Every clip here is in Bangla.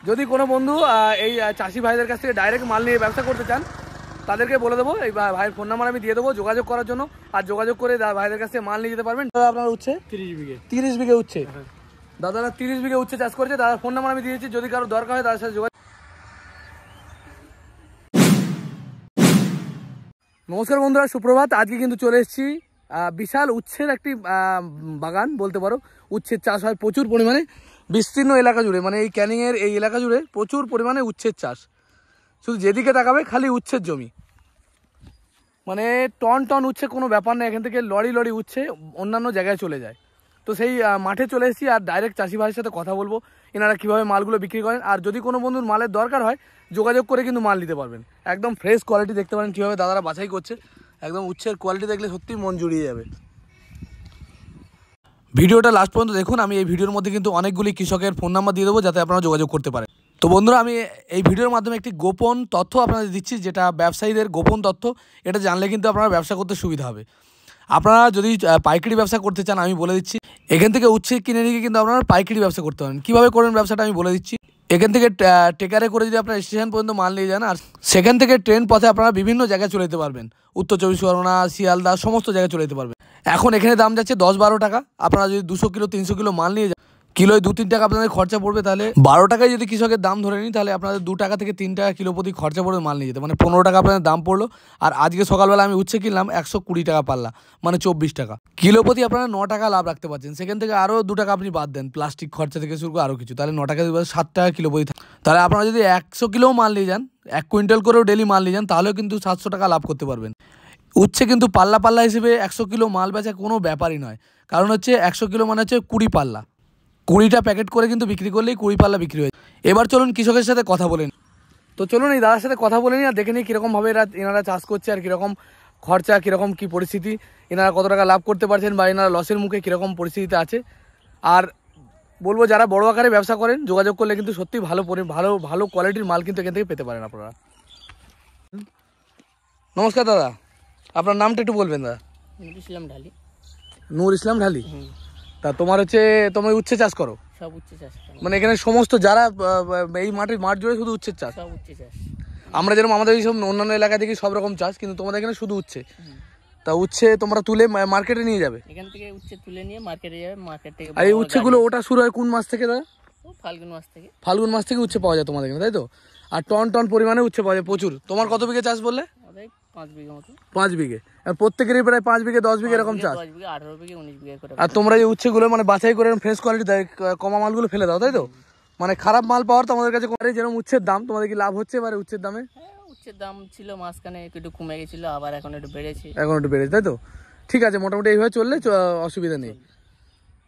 যদি কোনো বন্ধু এই চাষি ভাইদের কাছ থেকে ডাইরেক্ট মাল নিয়ে ব্যবসা করতে চান তাদেরকে বলে দেবো, এই ভাইয়ের ফোন নাম্বার আমি দিয়ে দেবো যোগাযোগ করার জন্য। আর যোগাযোগ করে ভাইদের কাছ থেকে মাল নিয়ে যেতে পারবেন। আপনার উচ্ছে 30 বিঘে উচ্ছে, দাদারা 30 বিঘে উচ্ছে চাষ করেছে। দাদার ফোন নাম্বার আমি দিয়েছি, যদি কারো দরকার হয় তাদের সাথে যোগাযোগ। নমস্কার বন্ধুরা, সুপ্রভাত। আজকে কিন্তু চলে এসেছি বিশাল উচ্ছের একটি বাগান বলতে পারো। উচ্ছের চাষ হয় প্রচুর পরিমাণে বিস্তীর্ণ এলাকা জুড়ে, মানে এই ক্যানিংয়ের এই এলাকা জুড়ে প্রচুর পরিমাণে উচ্ছের চাষ। শুধু যেদিকে তাকাবে খালি উচ্ছের জমি, মানে টন টন উচ্ছে কোনো ব্যাপার না। এখান থেকে লরি লরি উচ্ছে অন্যান্য জায়গায় চলে যায়। তো সেই মাঠে চলে এসেছি আর ডাইরেক্ট চাষি ভাইয়ের সাথে কথা বলবো, এনারা কীভাবে মালগুলো বিক্রি করেন। আর যদি কোনো বন্ধুর মালের দরকার হয় যোগাযোগ করে কিন্তু মাল নিতে পারবেন। একদম ফ্রেশ কোয়ালিটি দেখতে পারেন কীভাবে দাদারা বাছাই করছে। একদম উচ্ছের কোয়ালিটি দেখলে সত্যিই মন জুড়িয়ে যাবে। ভিডিওটা লাস্ট পর্যন্ত দেখুন। আমি এই ভিডিওর মধ্যে কিন্তু অনেকগুলি কৃষকের ফোন নাম্বার দিয়ে দেবো যাতে আপনারা যোগাযোগ করতে পারেন। তো বন্ধুরা, আমি এই ভিডিওর মাধ্যমে একটি গোপন তথ্য আপনাদের দিচ্ছি, যেটা ব্যবসায়ীদের গোপন তথ্য। এটা জানলে কিন্তু আপনারা ব্যবসা করতে সুবিধা হবে। আপনারা যদি পাইকারি ব্যবসা করতে চান আমি বলে দিচ্ছি, এখান থেকে উচ্ছে কিনে নিয়ে কিন্তু আপনারা পাইকারি ব্যবসা করতে পারেন। কীভাবে করবেন ব্যবসাটা আমি বলে দিচ্ছি। এখান থেকে টেকারে করে যদি আপনারা স্টেশন পর্যন্ত মাল নিয়ে যান, আর সেখান থেকে ট্রেন পথে আপনারা বিভিন্ন জায়গায় চলে যেতে পারবেন। উত্তর 24 পরগনা, শিয়ালদা, সমস্ত জায়গায় চলে যেতে পারবেন। এখন এখানে দাম যাচ্ছে 10-12 টাকা। আপনারা যদি 200 কিলো 300 কিলো মাল নিয়ে যান, কিলোয় 2-3 টাকা আপনাদের খরচা পড়বে। তাহলে 12 টাকায় যদি কৃষকের দাম ধরে নিই, তাহলে আপনাদের 2 টাকা থেকে 3 টাকা কিলো প্রতি খরচা পড়বে মাল নিয়ে যেতে, মানে 15 টাকা আপনাদের দাম পড়লো। আর আজকে সকালবেলা আমি উচ্ছে কিনলাম 120 টাকা পাল্লা, মানে 24 টাকা কিলো প্রতি। আপনারা 9 টাকা লাভ রাখতে পারছেন। সেখান থেকে আরও 2 টাকা আপনি বাদ দেন, প্লাস্টিক খরচা থেকে শুরু করে আরও কিছু, তাহলে 9 টাকা 7 টাকা কিলো প্রতি। তাহলে আপনারা যদি 100 কিলোও মাল নিয়ে যান, 1 কুইন্টাল করেও ডেলি মাল নিয়ে যান, তাহলেও কিন্তু 700 টাকা লাভ করতে পারবেন। উচ্ছে কিন্তু পাল্লা পাল্লা হিসেবে 100 কিলো মাল বেচা কোনো ব্যাপারই নয়। কারণ হচ্ছে 100 কিলো মানে হচ্ছে 20 পাল্লা, 20টা প্যাকেট করে কিন্তু বিক্রি করলেই 20 পাল্লা বিক্রি হয়ে যায়। এবার চলুন কৃষকের সাথে কথা বলেন। তো চলুন এই দাদার সাথে কথা বলে নিই আর দেখে নিই কীরকমভাবে এনারা চাষ করছে, আর কীরকম খরচা, কীরকম কী পরিস্থিতি, এনারা কত টাকা লাভ করতে পারছেন, বা এনারা লসের মুখে কীরকম পরিস্থিতিতে আছে। আর বলবো, যারা বড় আকারে ব্যবসা করেন যোগাযোগ করলে কিন্তু সত্যি ভালো ভালো কোয়ালিটির মাল কিন্তু এখান থেকে পেতে পারেন আপনারা। নমস্কার দাদা, আপনার নামটা একটু বলবেন দাদা? নূর ইসলাম ঢালি। তা তোমার তুমি উচ্ছে চাষ করো? সব উচ্ছে চাষ, মানে এখানে সমস্ত যারা এই মাঠ জুড়ে শুধু উচ্ছের চাষ? সব উচ্ছে চাষ। আমরা যেরকম আমাদের এইসব অন্যান্য এলাকা দেখি সব রকম চাষ, কিন্তু তোমাদের এখানে শুধু উচ্ছে। তা উচ্ছে তোমরা তুলে মার্কেটে নিয়ে যাবে? এখান থেকে উচ্ছে তুলে নিয়ে মার্কেটে যাবে, মার্কেট থেকে। আর এই উচ্ছেগুলো ওটা শুরু হয় কোন মাস থেকে দাদা? ফাল্গুন মাস থেকে। ফাল্গুন মাস থেকে উচ্ছে পাওয়া যায় তোমাদের এখানে, তাই তো? আর টন টন পরিমাণে উচ্ছে পাওয়া যায় প্রচুর। তোমার কত বিঘে চাষ বললে? 5 বিঘা মতো। 5 বিঘে। আর প্রত্যেকেরই প্রায় 5 বিঘে 10 বিঘে এরকম চাষ? 10 বিঘা, 18 বিঘা, 19 বিঘা করে। আর তোমরা এই উচ্ছেগুলো মানে বাছাই করে ফ্রেশ কোয়ালিটি দেয়, কমা মালগুলো ফেলে দাও, তাই তো? মানে খারাপ মাল পাওয়ার তোমাদের কাছে করে। যেরকম উচ্ছের দাম, তোমাদের কি লাভ হচ্ছে এবারে উচ্ছের দামে? উচ্ছের দাম ছিল মাঝখানে একটু কমে গেছিল, আবার এখন একটু বেড়েছে। তাই তো? ঠিক আছে, মোটামুটি এইভাবে চললে অসুবিধা নেই।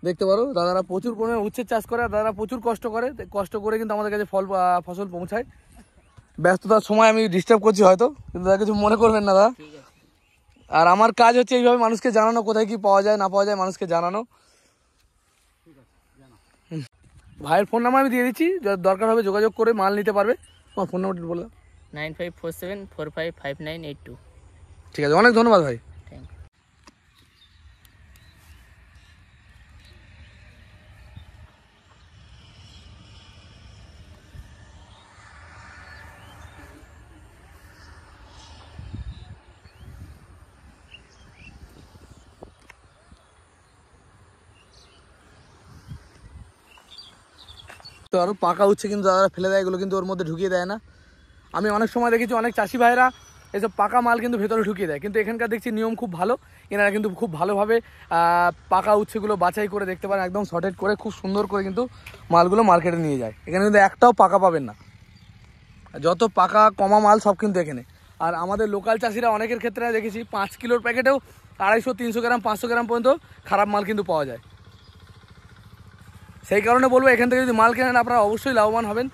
দেখতে পারো দাদারা প্রচুর পরিমাণে উচ্ছের চাষ করে, আর দাদারা প্রচুর কষ্ট করে কিন্তু আমাদের কাছে ফসল পৌঁছায়। ব্যস্ততার সময় আমি ডিস্টার্ব করছি হয়তো, কিন্তু দাদা কিছু মনে করবেন না দাদা। আর আমার কাজ হচ্ছে এইভাবে মানুষকে জানানো, কোথায় কি পাওয়া যায় না পাওয়া যায় মানুষকে জানানো। ভাইয়ের ফোন নাম্বার আমি দিয়ে দিচ্ছি, দরকার হবে যোগাযোগ করে মাল নিতে পারবে। তোমার ফোন নাম্বারটা বললাম 9547455982। ঠিক আছে, অনেক ধন্যবাদ ভাই। তো আরও পাকা উচ্ছে কিন্তু দাদারা ফেলে দেয়, এগুলো কিন্তু ওর মধ্যে ঢুকিয়ে দেয় না। আমি অনেক সময় দেখেছি অনেক চাষি ভাইরা এসব পাকা মাল কিন্তু ভেতরে ঢুকিয়ে দেয়, কিন্তু এখানকার দেখছি নিয়ম খুব ভালো। এনারা কিন্তু খুব ভালোভাবে পাকা উচ্ছেগুলো বাছাই করে, দেখতে পারেন একদম সর্টেড করে খুব সুন্দর করে কিন্তু মালগুলো মার্কেটে নিয়ে যায়। এখানে কিন্তু একটাও পাকা পাবেন না, যত পাকা কমা মাল সব কিন্তু এখানে। আর আমাদের লোকাল চাষিরা অনেকের ক্ষেত্রে দেখেছি 5 কিলোর প্যাকেটেও 250-300 গ্রাম 500 গ্রাম পর্যন্ত খারাপ মাল কিন্তু পাওয়া যায়। সেই কারণে বলবো, এখান থেকে যদি মাল কেনেন আপনারা অবশ্যই লাভবান হবেন।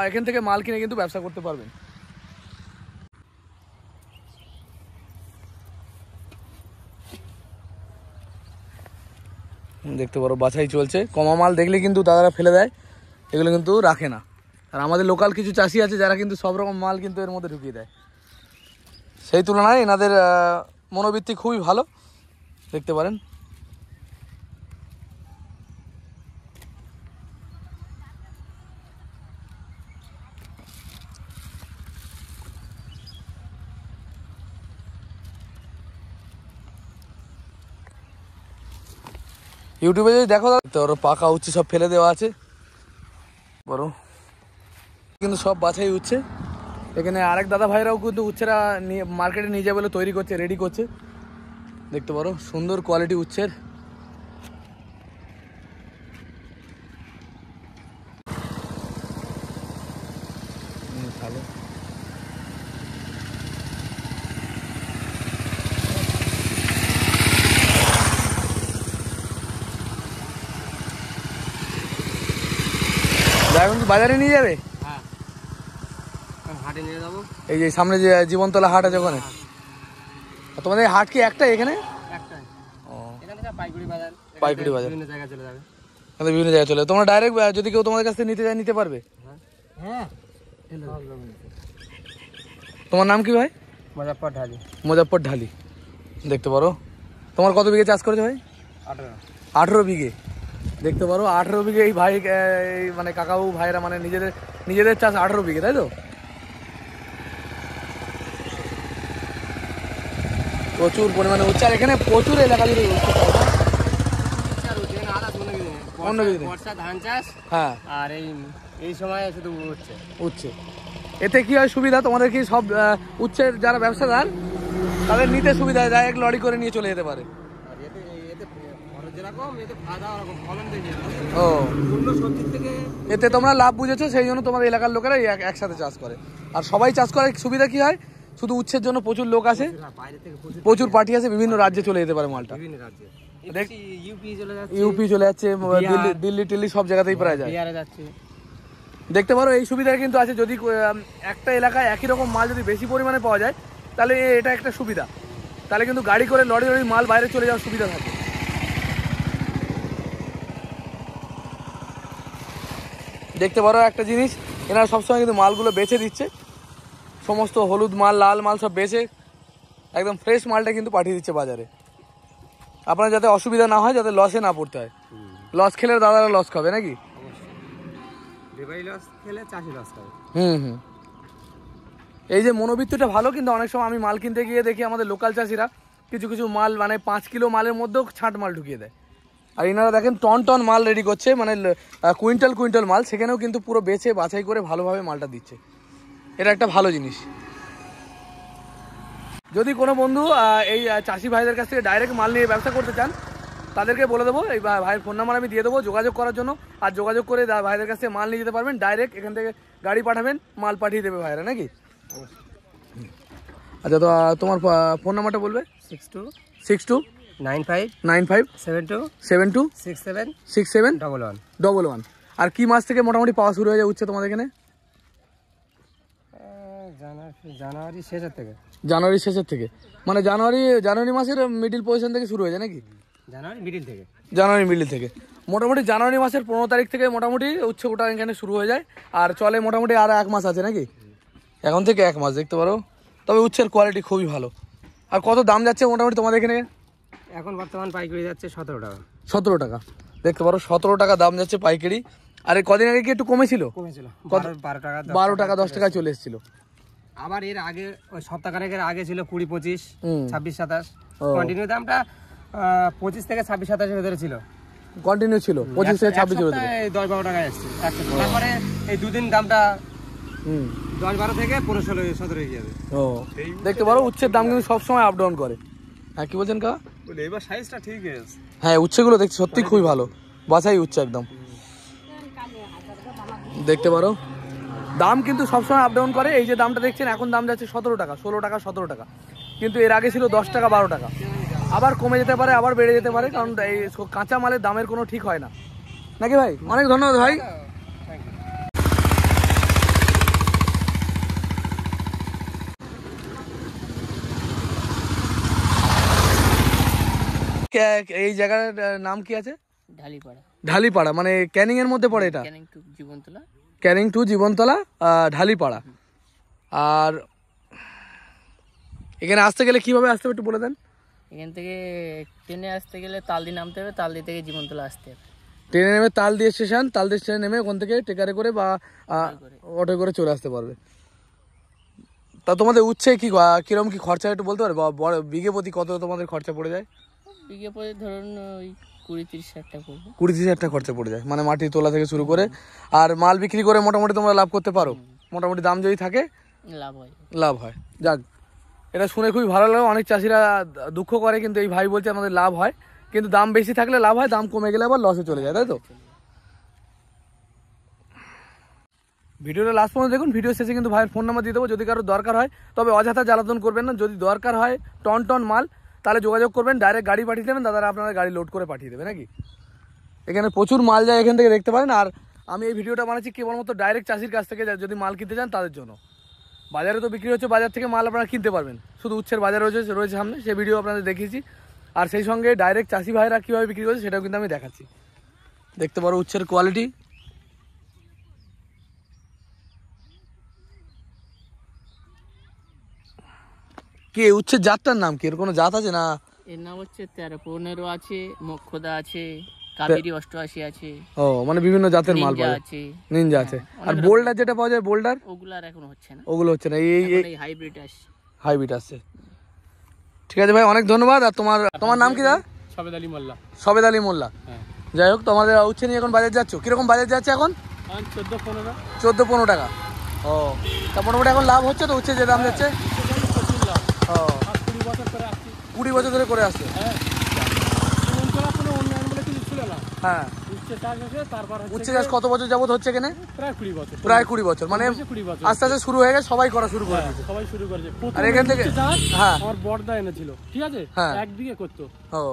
এখান থেকে মাল কিনে কিন্তু ব্যবসা করতে পারবেন। দেখতে পারো বাছাই চলছে। কমা মাল দেখলে কিন্তু দাদারা ফেলে দেয়, এগুলো কিন্তু রাখে না। আর আমাদের লোকাল কিছু চাষি আছে যারা কিন্তু সব রকম মাল কিন্তু এর মধ্যে ঢুকিয়ে দেয়। সেই তুলনায় এনাদের মনোবৃত্তি খুবই ভালো, দেখতে পারেন। ইউটিউবে যদি দেখো তো ওর পাকা উচ্ছে সব ফেলে দেওয়া আছে বড়, কিন্তু সব বাছাই উচ্ছে। এখানে আরেক দাদা ভাইরাও কিন্তু উচ্ছেরা নিয়ে মার্কেটে নিয়ে যাবে বলে তৈরি করছে, রেডি করছে। দেখতে পারো সুন্দর কোয়ালিটি উচ্ছের। ভালো এখন কি বাজারে নিয়ে যাবে? হ্যাঁ, হাটে নিয়ে যাবো। এই যে সামনে যে জীবনতলা হাট আছে ওখানে। তোমাদের হাট কি একটা এখানে? একটাই। এখান থেকে পাইকারি বাজার, পাইকারি বাজার বিভিন্ন জায়গায় চলে যাবে। বিভিন্ন জায়গায় চলে। তোমরা ডাইরেক্ট যদি কেউ তোমাদের কাছ থেকে নিতে চায় নিতে পারবে? হ্যাঁ। তোমার নাম কি ভাই? মুজাফফর ঢালি। মুজাফফর ঢালি। দেখতে পারো তোমার কত বিঘে চাষ করেছে ভাই? 18 বিঘে। দেখতে পারো 18 বিঘে এই ভাই মানে কাকাবু ভাইরা মানে নিজেদের চাষ 18 বিঘে, তাই তো? প্রচুর পরিমাণে উচ্চার এখানে, প্রচুর এলাকা জুড়ে বর্ষা ধান চাষ। হ্যাঁ, আর এই সময় শুধু উচ্ছে। এতে কি হয় সুবিধা তোমাদের, কি সব উচ্ছের যারা ব্যবসাদার তাদের নিতে সুবিধা, ডাইরেক্ট লরি করে নিয়ে চলে যেতে পারে। ও, এতে তোমরা লাভ বুঝেছো, সেই জন্য তোমাদের এলাকার লোকেরা একসাথে চাষ করে। আর সবাই চাষ করে সুবিধা কি হয়, শুধু উচ্ছের জন্য প্রচুর লোক আসে, প্রচুর পার্টি আছে, বিভিন্ন রাজ্যে চলে যেতে পারে মালটা। ইউপি চলে যাচ্ছে, দিল্লি টিল্লি সব জায়গাতেই প্রায় যায়। দেখতে পারো এই সুবিধা কিন্তু আছে, যদি একটা এলাকায় একই রকম মাল যদি বেশি পরিমাণে পাওয়া যায় তাহলে এটা একটা সুবিধা। তাহলে কিন্তু গাড়ি করে লরি মাল বাইরে চলে যাওয়ার সুবিধা থাকে। দেখতে পারো একটা জিনিস, এনারা সবসময় কিন্তু মালগুলো বেছে দিচ্ছে, সমস্ত হলুদ মাল লাল মাল সব বেছে একদম ফ্রেশ মালটা কিন্তু পাঠিয়ে দিচ্ছে বাজারে। আপনার যাতে অসুবিধা না হয়, যাতে লসে না পড়তে হয়। লস খেলে দাদারা লস খাবে নাকি? এই যে মনোবৃত্তিটা ভালো, কিন্তু অনেক সময় আমি মাল কিনতে গিয়ে দেখি আমাদের লোকাল চাষিরা কিছু মাল মানে 5 কিলো মালের মধ্যেও ছাঁট মাল ঢুকিয়ে দেয়। আর এনারা দেখেন টন মাল রেডি করছে, মানে কুইন্টাল মাল, সেখানেও কিন্তু পুরো বেছে বাছাই করে ভালোভাবে মালটা দিচ্ছে। এটা একটা ভালো জিনিস। যদি কোনো বন্ধু এই চাষি ভাইদের কাছ থেকে ডাইরেক্ট মাল নিয়ে ব্যবসা করতে চান, তাদেরকে বলে দেবো, এই ভাইয়ের ফোন নাম্বার আমি দিয়ে দেবো যোগাযোগ করার জন্য। আর যোগাযোগ করে ভাইদের কাছ থেকে মাল নিয়ে যেতে পারবেন, ডাইরেক্ট এখান থেকে গাড়ি পাঠাবেন, মাল পাঠিয়ে দেবে ভাইরা নাকি? আচ্ছা, তো তোমার ফোন নাম্বারটা বলবে? 629572726711। আর কি মাস থেকে মোটামুটি পাওয়া শুরু হয়ে যায় উচ্ছে তোমাদের এখানে? জানুয়ারি শেষের থেকে, মানে জানুয়ারি মাসের মিডিল পজিশন থেকে শুরু হয়ে যায় নাকি? জানুয়ারি মিডিল থেকে মোটামুটি জানুয়ারি মাসের 15 তারিখ থেকে মোটামুটি উচ্ছে ওটা এখানে শুরু হয়ে যায়, আর চলে মোটামুটি আর 1 মাস আছে নাকি? এখন থেকে 1 মাস। দেখতে পারো তবে উচ্ছের কোয়ালিটি খুবই ভালো। আর কত দাম যাচ্ছে মোটামুটি তোমাদের এখানে? এখন বর্তমান পাইকারি যাচ্ছে 17 টাকা। 17 টাকা। দেখতে পারো 17 টাকা দাম যাচ্ছে পাইকারি। আর কদিন আগে কি একটু কমেছিল? 12 টাকা 10 টাকায় চলে এসেছিল। আবার এর আগে ওই সপ্তাহখানেকের আগে ছিল 20, 25, 26, 27। কন্টিনিউ দামটা 25 থেকে 26, 27 এর ভিতরে ছিল। কন্টিনিউ ছিল 25 থেকে 26 এর ভিতরে। 10-12 টাকা আসছে। তারপরে এই দুদিন দামটা 10-12 থেকে 15-16-17 হয়ে যাবে। ও, দেখতে পারো উচ্ছের দাম কিন্তু সব সময় আপ ডাউন করে। হ্যাঁ, কি বলছেন কা? এবার সাইজটা ঠিক আছে। হ্যাঁ, উচ্ছেগুলো দেখছি সত্যি খুবই ভালো, বাছাই উচ্ছে একদম। দেখতে পারো দাম কিন্তু সবসময় আপ ডাউন করে। এই যে দামটা দেখছেন এখন দাম যাচ্ছে 17 টাকা, 16 টাকা, 17 টাকা, কিন্তু এর আগে ছিল 10 টাকা, 12 টাকা। আবার কমে যেতে পারে, আবার বেড়ে যেতে পারে, কারণ এই কাঁচা মালের দামের কোনো ঠিক হয় না নাকি ভাই? অনেক ধন্যবাদ ভাই। এই জায়গার নাম কি আছে? ঢালিপাড়া। মানে ক্যানিং এর মধ্যে পড়ে এটা? ক্যানিং টু জীবনতলা, ঢালিপাড়া। আর এখানে আসতে গেলে কিভাবে আসতে হবে একটু বলে দেন। এখান থেকে ট্রেনে আসতে গেলে তালদি নামতে হবে, তালদি থেকে জীবনতলা আসতে হবে। ট্রেনে নেমে তালদি স্টেশনে নেমে ওখান থেকে টেকারে করে বা অটো করে চলে আসতে পারবে। তা তোমাদের উচ্ছে কিরকম কি খরচা একটু বলতে পারবে? বিঘে প্রতি কত তোমাদের খরচা পড়ে যায়? বিঘে প্রতি ধরুন ওই 20-30 হাজার টাকা পড়বে। 20-30 হাজার টাকা খরচা পড়ে যায়, মানে মাটি তোলা থেকে শুরু করে। আর মাল বিক্রি করে মোটামুটি তোমরা লাভ করতে পারো, মোটামুটি দাম যদি থাকে লাভ হয়। যাক, এটা শুনে খুবই ভালো লাগলো। অনেক চাষিরা দুঃখ করে, কিন্তু এই ভাই বলছে আমাদের লাভ হয়, কিন্তু দাম বেশি থাকলে লাভ হয়, দাম কমে গেলে আবার লসে চলে যায়, তাই তো? ভিডিওটা লাস্ট পর্যন্ত দেখুন। ভিডিও শেষে কিন্তু ভাইয়ের ফোন নাম্বার দিয়ে দেবো, যদি কারো দরকার হয়। তবে অযথা জ্বালাতন করবেন না, যদি দরকার হয় টন মাল, তাহলে যোগাযোগ করবেন, ডাইরেক্ট গাড়ি পাঠিয়ে দেবেন, দাদারা আপনারা গাড়ি লোড করে পাঠিয়ে দেবে নাকি। এখানে প্রচুর মাল যায়, এখান থেকে দেখতে পারেন। আর আমি এই ভিডিওটা বানাচ্ছি কেবলমাত্র ডাইরেক্ট চাষির কাছ থেকে, যদি মাল কিনতে চান তাদের জন্য। বাজারে তো বিক্রি হচ্ছে, বাজার থেকে মাল আপনারা কিনতে পারবেন, শুধু উচ্ছের বাজার রয়েছে সামনে, সেই ভিডিও আপনাদের দেখিয়েছি। আর সেই সঙ্গে ডাইরেক্ট চাষি ভাইরা কীভাবে বিক্রি করছে সেটাও কিন্তু আমি দেখাচ্ছি। দেখতে পারো উচ্ছের কোয়ালিটি। কি উচ্ছের জাতটার নাম কি? এর কোনো জাত আছে না? এর নাম হচ্ছে 13-15 আছে, মোক্ষদা আছে, কাবেরী 88 আছে। ও, মানে বিভিন্ন জাতের মাল পাওয়া আছে, নিনজা আছে। আর বোল্ডার যেটা পাওয়া যায়, বোল্ডার ওগুলো আর এখন হচ্ছে না, ওগুলো হচ্ছে না, এই হাইব্রিড আসছে। ঠিক আছে ভাই, অনেক ধন্যবাদ। আর তোমার নাম কি দা? সবেদ আলী মোল্লা। যাই হোক, তোমাদের উচ্ছে নিয়ে এখন বাজার যাচ্ছ, কিরকম বাজার যাচ্ছে এখন? 14-15 টাকা। ও, তা মোটামুটি এখন লাভ হচ্ছে তো উচ্ছে যে দাম যাচ্ছে? ও, 20 বছর ধরে করে আসছে। হ্যাঁ, উচ্ছে চাষ কত বছর যাবত হচ্ছে এখানে? প্রায় 20 বছর। মানে আস্তে আস্তে শুরু হয়ে গেছে, সবাই করা শুরু করে দিয়েছে। আর এখান থেকে হ্যাঁ, আমার বড়দা এনেছিল, ঠিক আছে, 1 বিঘে করতো,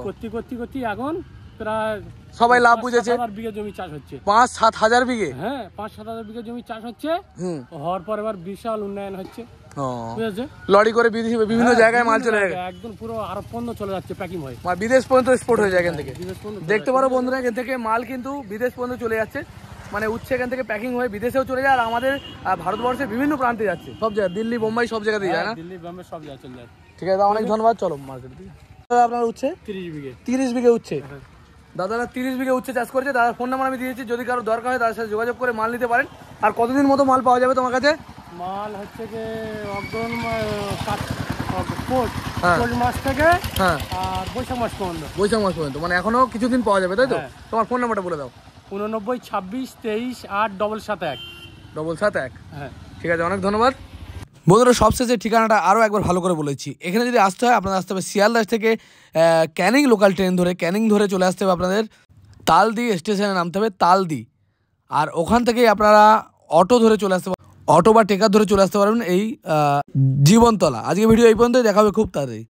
করতে এখন প্রায় সবাই লাভ বুঝেছে। 5-7 বিঘে জমি চাষ হচ্ছে। 5-7 হাজার বিঘে? হ্যাঁ, 5-7 হাজার বিঘে জমি চাষ হচ্ছে। হওয়ার পর এবার বিশাল উন্নয়ন হচ্ছে, লরি করে বিভিন্ন জায়গায় মাল চলে যায়, একদম পুরো আরব পর্যন্ত চলে যাচ্ছে, প্যাকিং হয়, বিদেশ পর্যন্ত এক্সপোর্ট হয়ে যায় এখান থেকে। দেখতে পারো বন্ধুরা, এখান থেকে মাল কিন্তু বিদেশ পর্যন্ত চলে যাচ্ছে, মানে উচ্ছে এখান থেকে প্যাকিং হয়ে বিদেশেও চলে যায়। আর আমাদের ভারতবর্ষের বিভিন্ন প্রান্তে যাচ্ছে, সব জায়গায়, দিল্লি বোম্বাই সব জায়গাতেই যায় না? দিল্লি বোম্বাই সব জায়গায় চলে যায়। ঠিক আছে, অনেক ধন্যবাদ। চলো মার্কেট দিকে। আপনার উচ্ছে 30 বিঘে উচ্ছে, দাদারা 30 বিঘে উচ্ছে চাষ করছে। দাদার ফোন নাম্বার আমি দিয়েছি, যদি কারো দরকার হয় তাদের সাথে যোগাযোগ করে মাল নিতে পারেন। আর কতদিন মতো মাল পাওয়া যাবে তোমার কাছে? মাল হচ্ছে যে অগ্রহণ মাস থেকে আর বৈশাখ মাস পর্যন্ত, মানে এখনো কিছুদিন পাওয়া যাবে, তাই তো? তোমার ফোন নাম্বারটা বলে দাও। 89 26 23 8 771 771। হ্যাঁ, ঠিক আছে, অনেক ধন্যবাদ বন্ধুরা। সবশেষে ঠিকানাটা আরও একবার ভালো করে বলেছি। এখানে যদি আসতে হয়, আপনাদের আসতে হবে শিয়ালদাহ থেকে ক্যানিং লোকাল ট্রেন ধরে, ক্যানিং ধরে চলে আসতে হবে আপনাদের তালদি স্টেশনে নামতে হবে, তালদি। আর ওখান থেকেই আপনারা অটো ধরে চলে আসতে পারবেন, অটো বা টেকার ধরে চলে আসতে পারবেন এই জীবনতলা। আজকে ভিডিও এই পর্যন্তই, দেখা হবে খুব তাড়াতাড়ি।